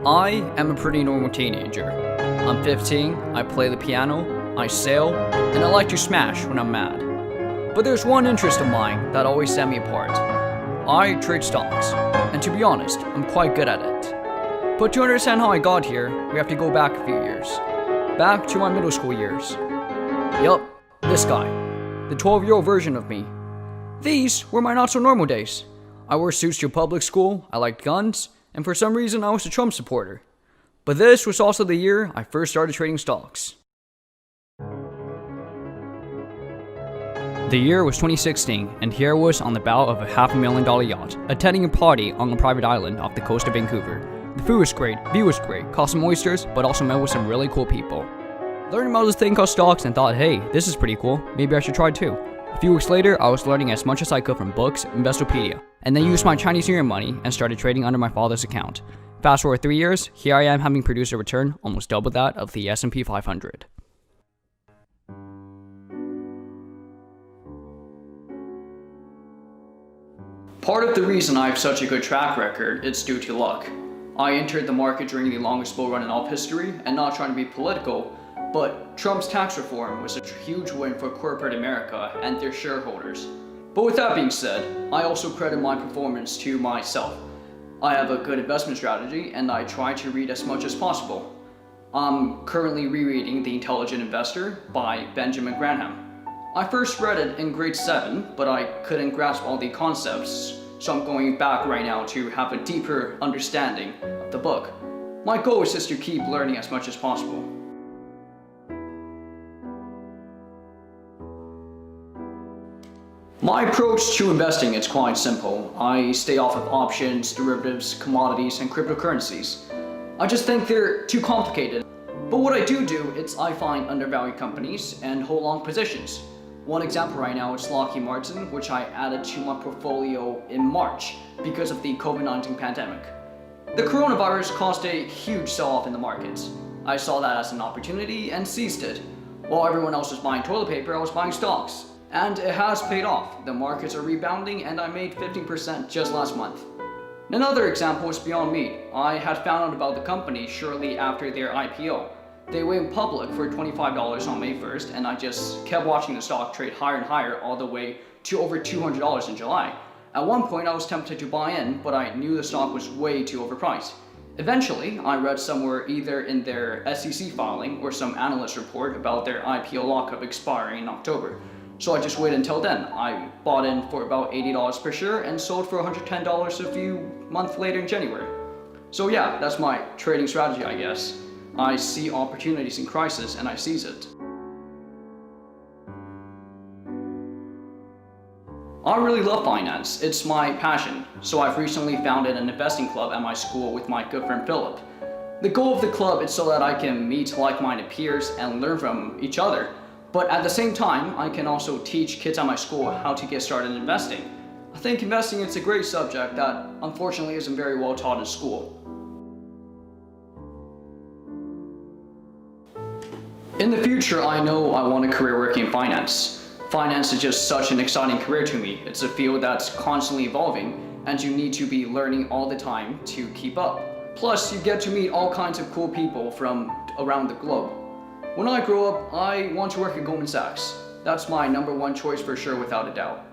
I am a pretty normal teenager. I'm 15, I play the piano, I sail, and I like to smash when I'm mad. But there's one interest of mine that always set me apart. I trade stocks, and to be honest, I'm quite good at it. But to understand how I got here, we have to go back a few years. Back to my middle school years. Yup, this guy. The 12-year-old version of me. These were my not-so-normal days. I wore suits to public school, I liked guns, and for some reason I was a Trump supporter. But this was also the year I first started trading stocks. The year was 2016, and here I was on the bow of a $500,000 yacht, attending a party on a private island off the coast of Vancouver. The food was great, view was great, caught some oysters, but also met with some really cool people. Learned about this thing called stocks and thought, hey, this is pretty cool, maybe I should try too. A few weeks later, I was learning as much as I could from books, Investopedia, and then used my Chinese New Year money and started trading under my father's account. Fast forward 3 years, here I am having produced a return almost double that of the S&P 500. Part of the reason I have such a good track record is due to luck. I entered the market during the longest bull run in all history, and not trying to be political, but Trump's tax reform was a huge win for corporate America and their shareholders. But with that being said, I also credit my performance to myself. I have a good investment strategy, and I try to read as much as possible. I'm currently rereading The Intelligent Investor by Benjamin Graham. I first read it in grade 7, but I couldn't grasp all the concepts, so I'm going back right now to have a deeper understanding of the book. My goal is just to keep learning as much as possible. My approach to investing is quite simple. I stay off of options, derivatives, commodities, and cryptocurrencies. I just think they're too complicated. But what I do is I find undervalued companies and hold long positions. One example right now is Lockheed Martin, which I added to my portfolio in March because of the COVID-19 pandemic. The coronavirus caused a huge sell-off in the markets. I saw that as an opportunity and seized it. While everyone else was buying toilet paper, I was buying stocks. And it has paid off. The markets are rebounding and I made 15% just last month. Another example is Beyond Meat. I had found out about the company shortly after their IPO. They went public for $25 on May 1st, and I just kept watching the stock trade higher and higher all the way to over $200 in July. At one point I was tempted to buy in, but I knew the stock was way too overpriced. Eventually, I read somewhere either in their SEC filing or some analyst report about their IPO lockup expiring in October. So I just waited until then. I bought in for about $80 per share and sold for $110 a few months later in January. So yeah, that's my trading strategy, I guess. I see opportunities in crisis and I seize it. I really love finance. It's my passion. So I've recently founded an investing club at my school with my good friend Philip. The goal of the club is so that I can meet like-minded peers and learn from each other. But at the same time, I can also teach kids at my school how to get started in investing. I think investing is a great subject that unfortunately isn't very well taught in school. In the future, I know I want a career working in finance. Finance is just such an exciting career to me. It's a field that's constantly evolving, and you need to be learning all the time to keep up. Plus, you get to meet all kinds of cool people from around the globe. When I grow up, I want to work at Goldman Sachs. That's my #1 choice for sure, without a doubt.